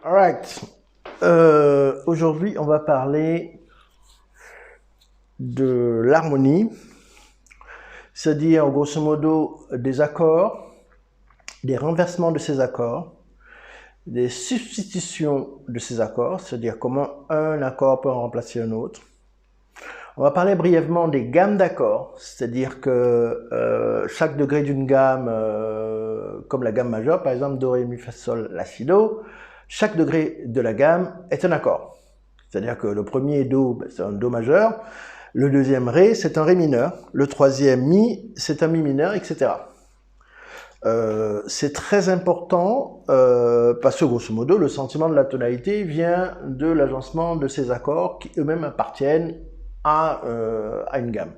Alright. Aujourd'hui, on va parler de l'harmonie, c'est-à-dire grosso modo des accords, des renversements de ces accords, des substitutions de ces accords, c'est-à-dire comment un accord peut en remplacer un autre. On va parler brièvement des gammes d'accords, c'est-à-dire que chaque degré d'une gamme, comme la gamme majeure, par exemple Do, Ré, Mi, Fa, Sol, La, Si, Do, chaque degré de la gamme est un accord. C'est-à-dire que le premier Do, c'est un Do majeur, le deuxième Ré, c'est un Ré mineur, le troisième Mi, c'est un Mi mineur, etc. C'est très important parce que grosso modo, le sentiment de la tonalité vient de l'agencement de ces accords qui eux-mêmes appartiennent à une gamme.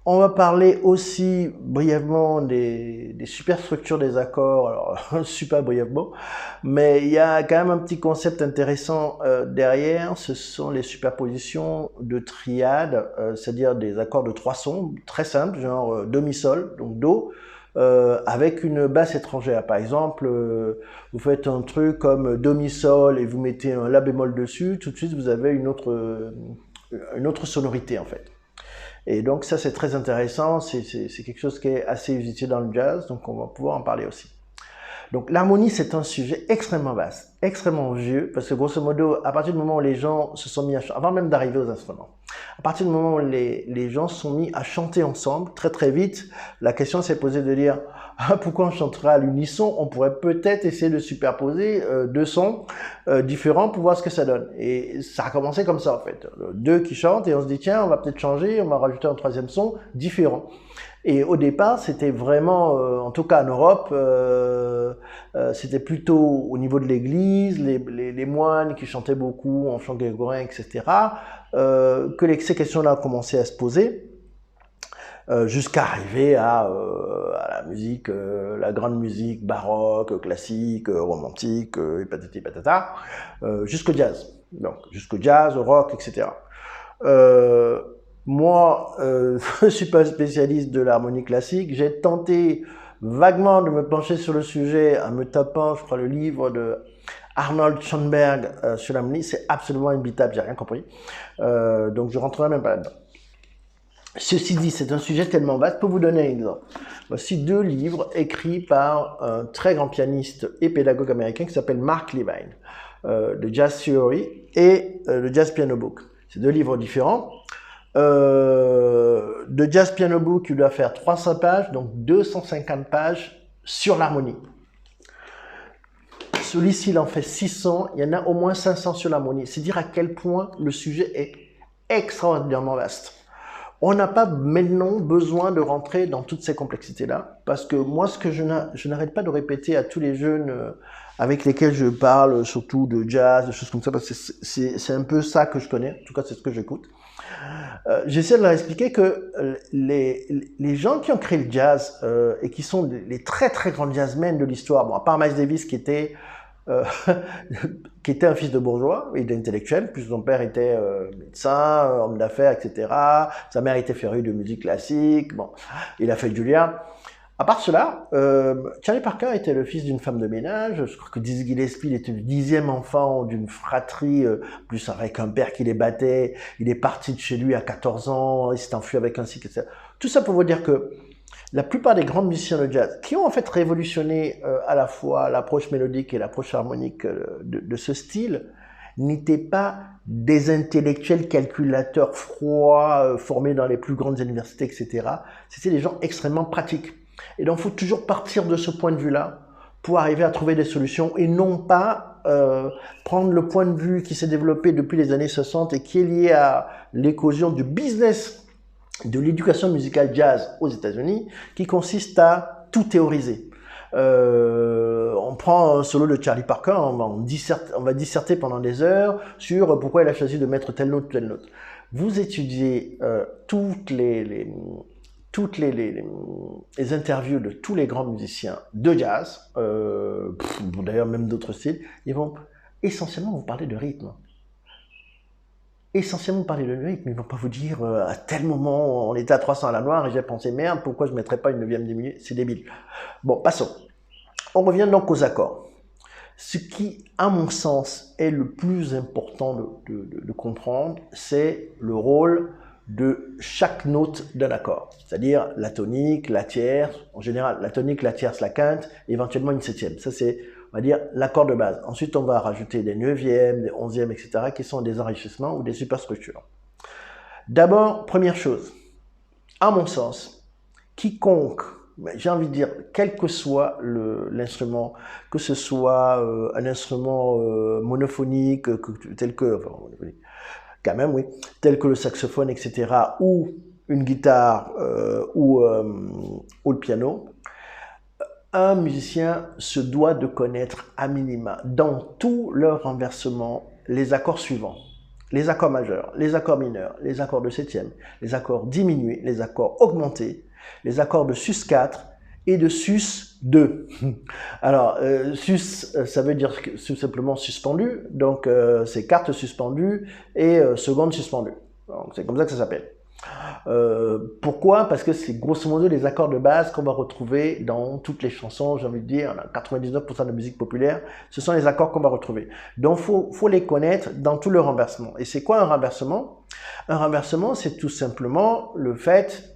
On va parler aussi brièvement des superstructures des accords, alors super brièvement, mais il y a quand même un petit concept intéressant derrière, ce sont les superpositions de triades, c'est-à-dire des accords de trois sons, très simples, genre Do, Mi, Sol, donc Do, avec une basse étrangère. Par exemple, vous faites un truc comme Do, Mi, Sol et vous mettez un La bémol dessus, tout de suite vous avez une autre sonorité en fait. Et donc ça c'est très intéressant, c'est quelque chose qui est assez usité dans le jazz, donc on va pouvoir en parler aussi. Donc l'harmonie c'est un sujet extrêmement vaste, extrêmement vieux, parce que grosso modo, à partir du moment où les gens se sont mis à chanter, avant même d'arriver aux instruments, à partir du moment où les gens se sont mis à chanter ensemble, très très vite, la question s'est posée de dire pourquoi on chanterait à l'unisson, on pourrait peut-être essayer de superposer deux sons différents pour voir ce que ça donne. Et ça a commencé comme ça en fait, deux qui chantent et on se dit tiens on va peut-être changer, on va rajouter un troisième son différent. Et au départ, c'était vraiment, en tout cas en Europe, c'était plutôt au niveau de l'église, les moines qui chantaient beaucoup en chant grégorien, etc., que ces questions-là ont commencé à se poser, jusqu'à arriver à la musique, la grande musique baroque, classique, romantique, et patati patata, jusqu'au jazz. Donc, jusqu'au jazz, au rock, etc. Moi, je ne suis pas spécialiste de l'harmonie classique. J'ai tenté vaguement de me pencher sur le sujet en me tapant, je crois, le livre de Arnold Schoenberg sur l'harmonie. C'est absolument imbitable, j'ai rien compris. Donc je rentrerai même pas là-dedans. Ceci dit, c'est un sujet tellement vaste. Pour vous donner un exemple, voici deux livres écrits par un très grand pianiste et pédagogue américain qui s'appelle Mark Levine, The Jazz Theory et The Jazz Piano Book. C'est deux livres différents. De Jazz Piano Book, il doit faire 300 pages, donc 250 pages sur l'harmonie. Celui-ci, il en fait 600, il y en a au moins 500 sur l'harmonie. C'est dire à quel point le sujet est extraordinairement vaste. On n'a pas maintenant besoin de rentrer dans toutes ces complexités-là, parce que moi, ce que je n'arrête pas de répéter à tous les jeunes avec lesquels je parle, surtout de jazz, de choses comme ça, parce que c'est un peu ça que je connais, en tout cas c'est ce que j'écoute. J'essaie de leur expliquer que les gens qui ont créé le jazz et qui sont les très très grands jazzmen de l'histoire, bon, à part Miles Davis qui était un fils de bourgeois et d'intellectuel, puisque son père était médecin, homme d'affaires, etc. Sa mère était férue de musique classique, bon, il a fait Julia. À part cela, Charlie Parker était le fils d'une femme de ménage. Je crois que Dizzy Gillespie était le 10e enfant d'une fratrie, plus avec un père qui les battait. Il est parti de chez lui à 14 ans, il s'est enfui avec un cycle, etc. Tout ça pour vous dire que la plupart des grands musiciens de jazz, qui ont en fait révolutionné à la fois l'approche mélodique et l'approche harmonique de ce style, n'étaient pas des intellectuels calculateurs froids, formés dans les plus grandes universités, etc. C'était des gens extrêmement pratiques. Et donc, il faut toujours partir de ce point de vue-là pour arriver à trouver des solutions et non pas prendre le point de vue qui s'est développé depuis les années 60 et qui est lié à l'éclosion du business de l'éducation musicale jazz aux États-Unis, qui consiste à tout théoriser. On prend un solo de Charlie Parker, on va disserter pendant des heures sur pourquoi il a choisi de mettre telle note, telle note. Vous étudiez toutes les interviews de tous les grands musiciens de jazz, d'ailleurs même d'autres styles, ils vont essentiellement vous parler de rythme. Essentiellement parler de rythme, ils ne vont pas vous dire à tel moment on était à 300 à la noire et j'ai pensé merde, pourquoi je ne mettrais pas une 9e diminuée, c'est débile. Bon, passons. On revient donc aux accords. Ce qui, à mon sens, est le plus important de comprendre, c'est le rôle de chaque note d'un accord. C'est-à-dire la tonique, la tierce, en général la tonique, la tierce, la quinte, éventuellement une septième. Ça c'est, on va dire, l'accord de base. Ensuite on va rajouter des neuvièmes, des onzièmes, etc. qui sont des enrichissements ou des superstructures. D'abord, première chose, à mon sens, quiconque, j'ai envie de dire, quel que soit l'instrument, que ce soit un instrument monophonique, tel que, enfin, monophonique, quand même, oui, tel que le saxophone, etc., ou une guitare, ou le piano, un musicien se doit de connaître à minima, dans tout leur renversement, les accords suivants. Les accords majeurs, les accords mineurs, les accords de septième, les accords diminués, les accords augmentés, les accords de sus4 et de sus2. Alors, sus, ça veut dire tout simplement suspendu, donc c'est quarte suspendue et seconde suspendue. C'est comme ça que ça s'appelle. Pourquoi? Parce que c'est grosso modo les accords de base qu'on va retrouver dans toutes les chansons, j'ai envie de dire, 99% de musique populaire, ce sont les accords qu'on va retrouver. Donc, faut les connaître dans tout le renversement. Et c'est quoi un renversement? Un renversement, c'est tout simplement le fait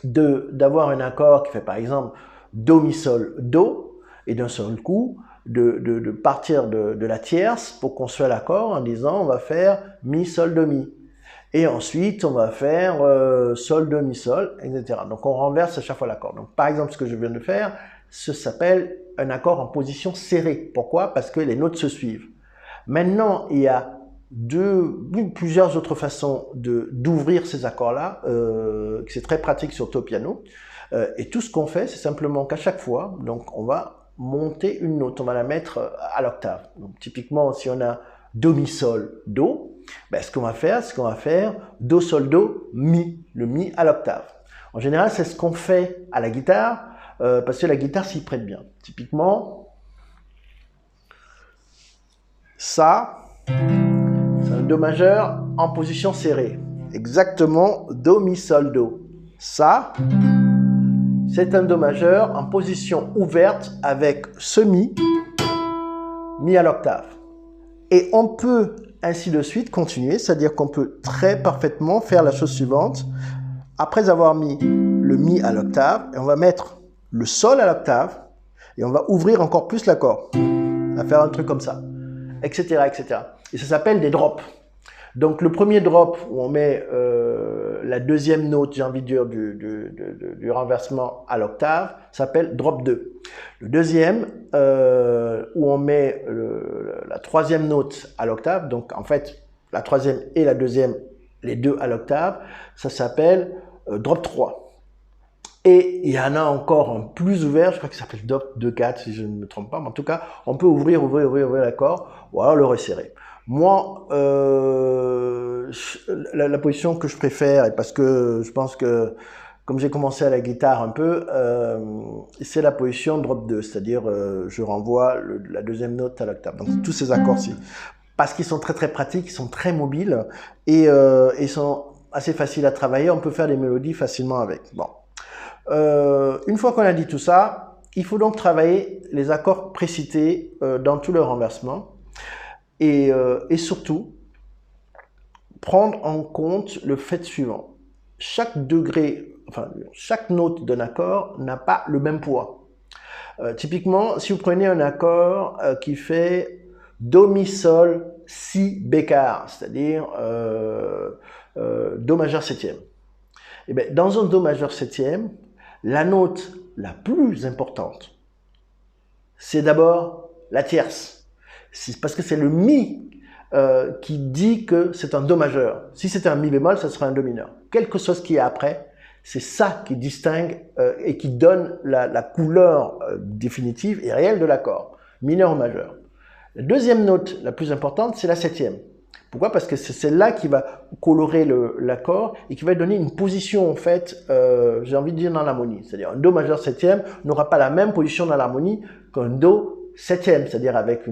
d'avoir un accord qui fait par exemple Do, Mi, Sol, Do, et d'un seul coup, de partir de la tierce pour construire l'accord en disant on va faire Mi, Sol, Do, Mi. Et ensuite, on va faire Sol, Do, Mi, Sol, etc. Donc, on renverse à chaque fois l'accord. Donc, par exemple, ce que je viens de faire, ça s'appelle un accord en position serrée. Pourquoi? Parce que les notes se suivent. Maintenant, il y a plusieurs autres façons d'ouvrir ces accords-là, c'est très pratique surtout au piano. Et tout ce qu'on fait, c'est simplement qu'à chaque fois, donc, on va monter une note, on va la mettre à l'octave. Donc, typiquement, si on a Do, Mi, Sol, Do, ben, ce qu'on va faire, Do, Sol, Do, Mi, le Mi à l'octave. En général, c'est ce qu'on fait à la guitare, parce que la guitare s'y prête bien. Typiquement, ça, c'est un Do majeur en position serrée. Exactement, Do, Mi, Sol, Do. Ça, c'est un Do majeur en position ouverte avec ce Mi, Mi à l'octave. Et on peut ainsi de suite continuer, c'est-à-dire qu'on peut très parfaitement faire la chose suivante. Après avoir mis le Mi à l'octave, on va mettre le Sol à l'octave et on va ouvrir encore plus l'accord. On va faire un truc comme ça, etc., etc. Et ça s'appelle des drops. Donc le premier drop où on met la deuxième note, j'ai envie de dire, du renversement à l'octave, s'appelle drop 2. Le deuxième où on met la troisième note à l'octave, donc en fait la troisième et la deuxième, les deux à l'octave, ça s'appelle drop 3. Et il y en a encore un plus ouvert, je crois que ça s'appelle drop 2-4 si je ne me trompe pas, mais en tout cas on peut ouvrir l'accord ou alors le resserrer. Moi, la position que je préfère, et parce que je pense que, comme j'ai commencé à la guitare un peu, c'est la position drop 2, c'est-à-dire je renvoie la deuxième note à l'octave. Donc tous ces accords-ci, parce qu'ils sont très très pratiques, ils sont très mobiles, et ils sont assez faciles à travailler, on peut faire des mélodies facilement avec. Bon. Une fois qu'on a dit tout ça, il faut donc travailler les accords précités dans tout leur renversement. Et surtout, prendre en compte le fait suivant. Chaque degré, enfin, chaque note d'un accord n'a pas le même poids. Typiquement, si vous prenez un accord qui fait Do, Mi, Sol, Si bécard, c'est-à-dire Do majeur septième. Et bien, dans un Do majeur septième, la note la plus importante, c'est d'abord la tierce. Parce que c'est le Mi qui dit que c'est un Do majeur. Si c'était un Mi bémol, ça serait un Do mineur. Quelque chose qui est après, c'est ça qui distingue et qui donne la couleur définitive et réelle de l'accord, mineur ou majeur. La deuxième note la plus importante, c'est la septième. Pourquoi? Parce que c'est celle-là qui va colorer l'accord et qui va donner une position, en fait, j'ai envie de dire dans l'harmonie. C'est-à-dire un Do majeur septième n'aura pas la même position dans l'harmonie qu'un Do septième, c'est-à-dire avec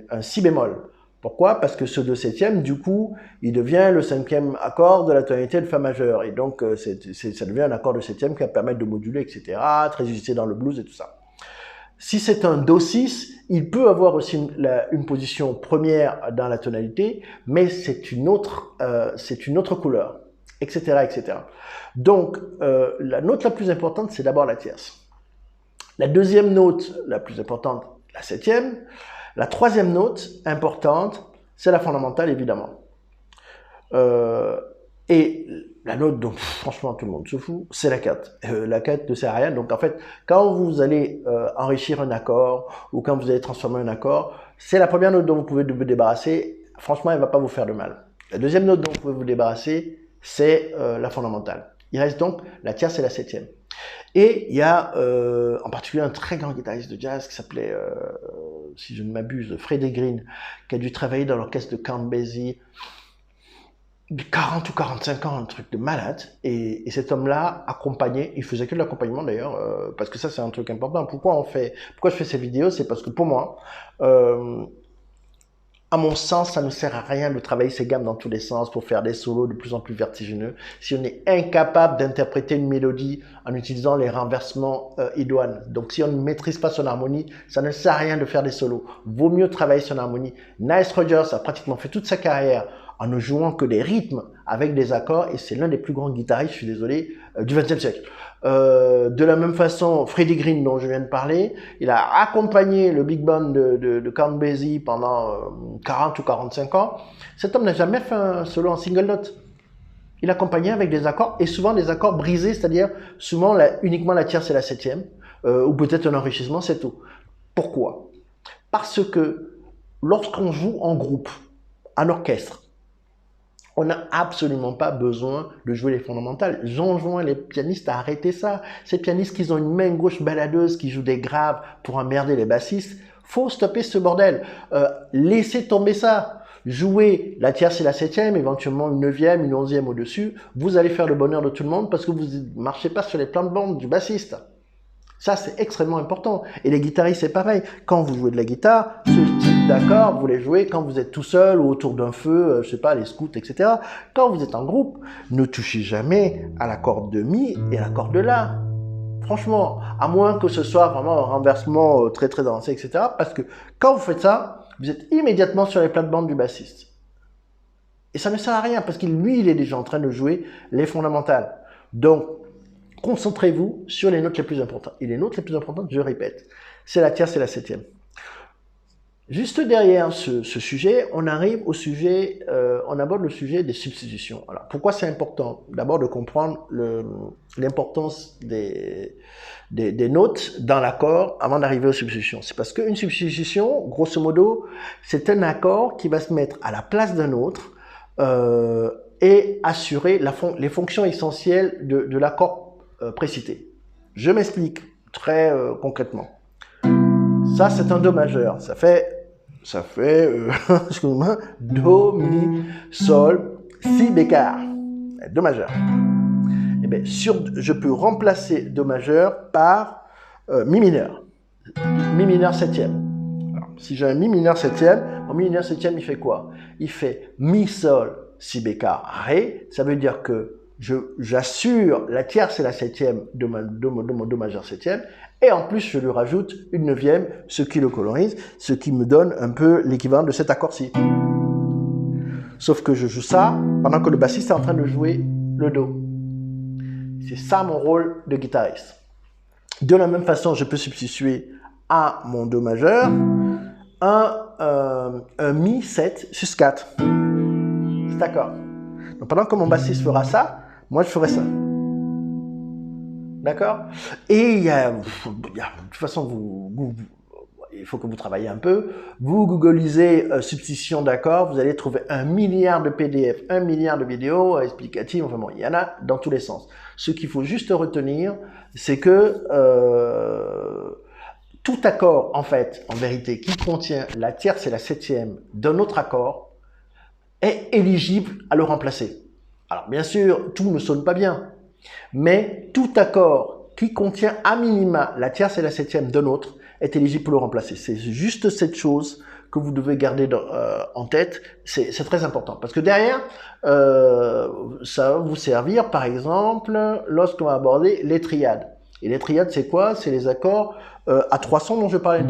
un Si bémol. Pourquoi? Parce que ce Do septième, du coup, il devient le cinquième accord de la tonalité de Fa majeur. Et donc, ça devient un accord de septième qui va permettre de moduler, etc., très utilisé dans le blues et tout ça. Si c'est un Do6, il peut avoir aussi une position première dans la tonalité, mais c'est une autre couleur, etc., etc. Donc, la note la plus importante, c'est d'abord la tierce. La deuxième note la plus importante, la septième. La troisième note importante, c'est la fondamentale, évidemment. Et la note dont franchement tout le monde se fout, c'est la 4. La 4 ne sert à rien. Donc en fait, quand vous allez enrichir un accord ou quand vous allez transformer un accord, c'est la première note dont vous pouvez vous débarrasser. Franchement, elle ne va pas vous faire de mal. La deuxième note dont vous pouvez vous débarrasser, c'est la fondamentale. Il reste donc la tierce et la septième. Et il y a en particulier un très grand guitariste de jazz qui s'appelait, si je ne m'abuse, Freddie Green, qui a dû travailler dans l'orchestre de Count Basie 40 ou 45 ans, un truc de malade. Et cet homme-là accompagnait, il faisait que de l'accompagnement d'ailleurs, parce que ça c'est un truc important. Pourquoi je fais ces vidéos? C'est parce que pour moi, à mon sens, ça ne sert à rien de travailler ces gammes dans tous les sens pour faire des solos de plus en plus vertigineux si on est incapable d'interpréter une mélodie en utilisant les renversements idoines. Donc si on ne maîtrise pas son harmonie, ça ne sert à rien de faire des solos. Vaut mieux travailler son harmonie. Nile Rodgers a pratiquement fait toute sa carrière en ne jouant que des rythmes avec des accords, et c'est l'un des plus grands guitaristes, je suis désolé, du XXe siècle. De la même façon, Freddie Green, dont je viens de parler, il a accompagné le big band de Count Basie pendant 40 ou 45 ans. Cet homme n'a jamais fait un solo en single note. Il accompagnait avec des accords, et souvent des accords brisés, c'est-à-dire souvent uniquement la tierce et la septième, ou peut-être un enrichissement, c'est tout. Pourquoi? Parce que lorsqu'on joue en groupe, en orchestre, on n'a absolument pas besoin de jouer les fondamentales. J'enjoins les pianistes à arrêter ça. Ces pianistes qui ont une main gauche baladeuse, qui jouent des graves pour emmerder les bassistes, faut stopper ce bordel. Laissez tomber ça. Jouez la tierce et la septième, éventuellement une neuvième, une onzième au-dessus. Vous allez faire le bonheur de tout le monde parce que vous ne marchez pas sur les plates-bandes du bassiste. Ça, c'est extrêmement important. Et les guitaristes, c'est pareil. Quand vous jouez de la guitare, ce type d'accord, vous les jouez quand vous êtes tout seul ou autour d'un feu, je sais pas, les scouts, etc. Quand vous êtes en groupe, ne touchez jamais à la corde de mi et à la corde de la. Franchement, à moins que ce soit vraiment un renversement très très avancé, etc. Parce que quand vous faites ça, vous êtes immédiatement sur les plates-bandes du bassiste. Et ça ne sert à rien parce qu'il, lui, il est déjà en train de jouer les fondamentales. Donc, concentrez-vous sur les notes les plus importantes. Et les notes les plus importantes, je répète, c'est la tierce et la septième. Juste derrière ce sujet, on arrive au sujet, on aborde le sujet des substitutions. Alors, pourquoi c'est important? D'abord de comprendre l'importance des notes dans l'accord avant d'arriver aux substitutions. C'est parce qu'une substitution, grosso modo, c'est un accord qui va se mettre à la place d'un autre et assurer les fonctions essentielles de l'accord précité. Je m'explique très concrètement. Ça, c'est un Do majeur. Ça fait excusez-moi, Do, Mi, Sol, Si bécard. Do majeur. Eh bien, je peux remplacer Do majeur par Mi mineur. Mi mineur septième. Alors, si j'ai un Mi mineur septième, mon Mi mineur septième, il fait quoi? Il fait Mi, Sol, Si bécard, Ré. Ça veut dire que j'assure la tierce et la septième de mon Do majeur septième, et en plus je lui rajoute une neuvième, ce qui le colorise, ce qui me donne un peu l'équivalent de cet accord-ci. Sauf que je joue ça pendant que le bassiste est en train de jouer le Do. C'est ça mon rôle de guitariste. De la même façon, je peux substituer à mon Do majeur un Mi 7 sus 4. C'est d'accord. Donc pendant que mon bassiste fera ça, moi je ferai ça. D'accord? Et de toute façon, il faut que vous travaillez un peu. Vous googlisez substitution d'accords, vous allez trouver 1 milliard de PDF, 1 milliard de vidéos explicatives. Enfin bon, il y en a dans tous les sens. Ce qu'il faut juste retenir, c'est que tout accord, en fait, en vérité, qui contient la tierce et la septième d'un autre accord, est éligible à le remplacer. Alors bien sûr, tout ne sonne pas bien, mais tout accord qui contient à minima la tierce et la septième d'un autre est éligible pour le remplacer. C'est juste cette chose que vous devez garder en tête, c'est très important. Parce que derrière, ça va vous servir, par exemple, lorsqu'on va aborder les triades. Et les triades, c'est quoi? C'est les accords à 3 sons dont je parlais,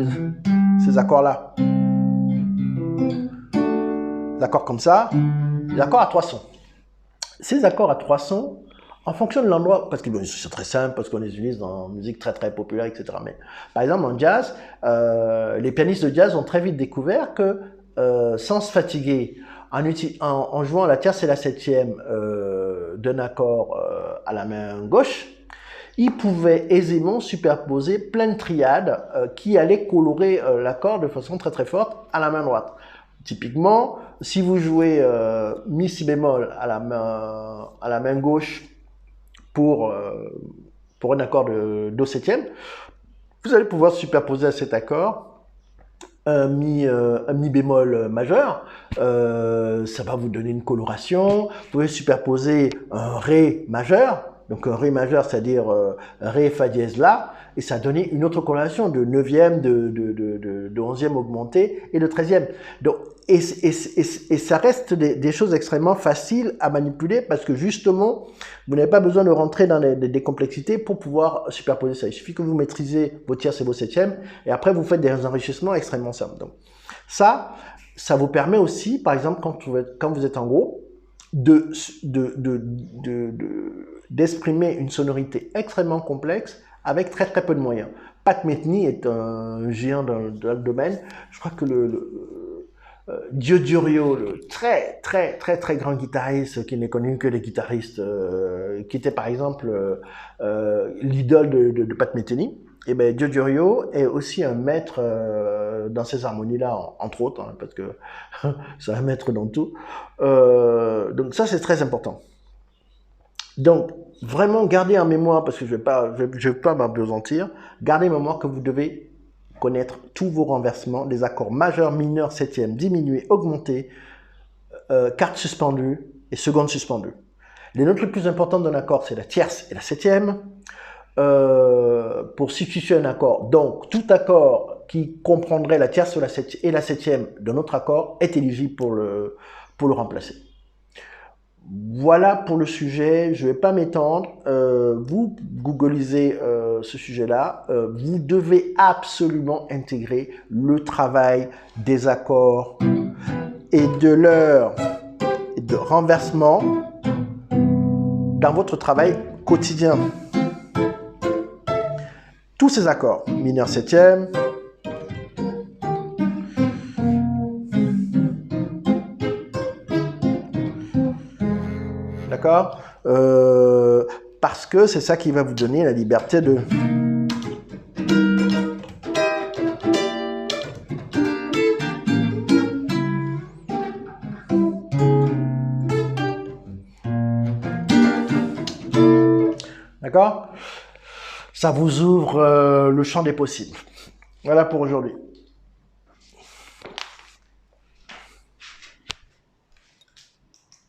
ces accords-là. Des accords comme ça, des accords à 3 sons. Ces accords à 3 sons, en fonction de l'endroit, parce que bon, c'est très simple, parce qu'on les utilise dans la musique très très populaire, etc. Mais par exemple en jazz, les pianistes de jazz ont très vite découvert que sans se fatiguer, en jouant la tierce et la septième d'un accord à la main gauche, ils pouvaient aisément superposer plein de triades qui allaient colorer l'accord de façon très très forte à la main droite. Typiquement, si vous jouez mi si bémol à la main gauche pour un accord de do septième, vous allez pouvoir superposer à cet accord un mi bémol majeur, ça va vous donner une coloration. Vous pouvez superposer un ré majeur, donc un ré majeur, c'est-à-dire ré fa dièse la, et ça a donné une autre coloration de 9e, de 11e augmenté et de 13e. Donc, et ça reste des choses extrêmement faciles à manipuler parce que justement, vous n'avez pas besoin de rentrer dans des complexités pour pouvoir superposer ça. Il suffit que vous maîtrisez vos tierces et vos septièmes et après vous faites des enrichissements extrêmement simples. Donc, ça vous permet aussi, par exemple, quand vous êtes en groupe, d'exprimer une sonorité extrêmement complexe avec très très peu de moyens. Pat Metheny est un géant dans le domaine. Je crois que Diodio, le très très très très grand guitariste qui n'est connu que des guitaristes, qui était par exemple l'idole de Pat Metheny, et ben Diodio est aussi un maître dans ces harmonies-là, entre autres, hein, parce que c'est un maître dans tout. Donc ça c'est très important. Donc vraiment gardez en mémoire, parce que je vais pas m'apesantir, gardez en mémoire que vous devez connaître tous vos renversements, des accords majeurs, mineurs, septièmes, diminués, augmentés, quartes suspendues et secondes suspendues. Les notes les plus importantes d'un accord, c'est la tierce et la septième. Pour substituer un accord, donc tout accord qui comprendrait la tierce et la septième d'un autre accord est éligible pour le remplacer. Voilà pour le sujet, je ne vais pas m'étendre. Vous googlisez ce sujet-là. Vous devez absolument intégrer le travail des accords et de leur renversement dans votre travail quotidien. Tous ces accords, mineur septième, d'accord, parce que c'est ça qui va vous donner la liberté de... D'accord? Ça vous ouvre le champ des possibles. Voilà pour aujourd'hui.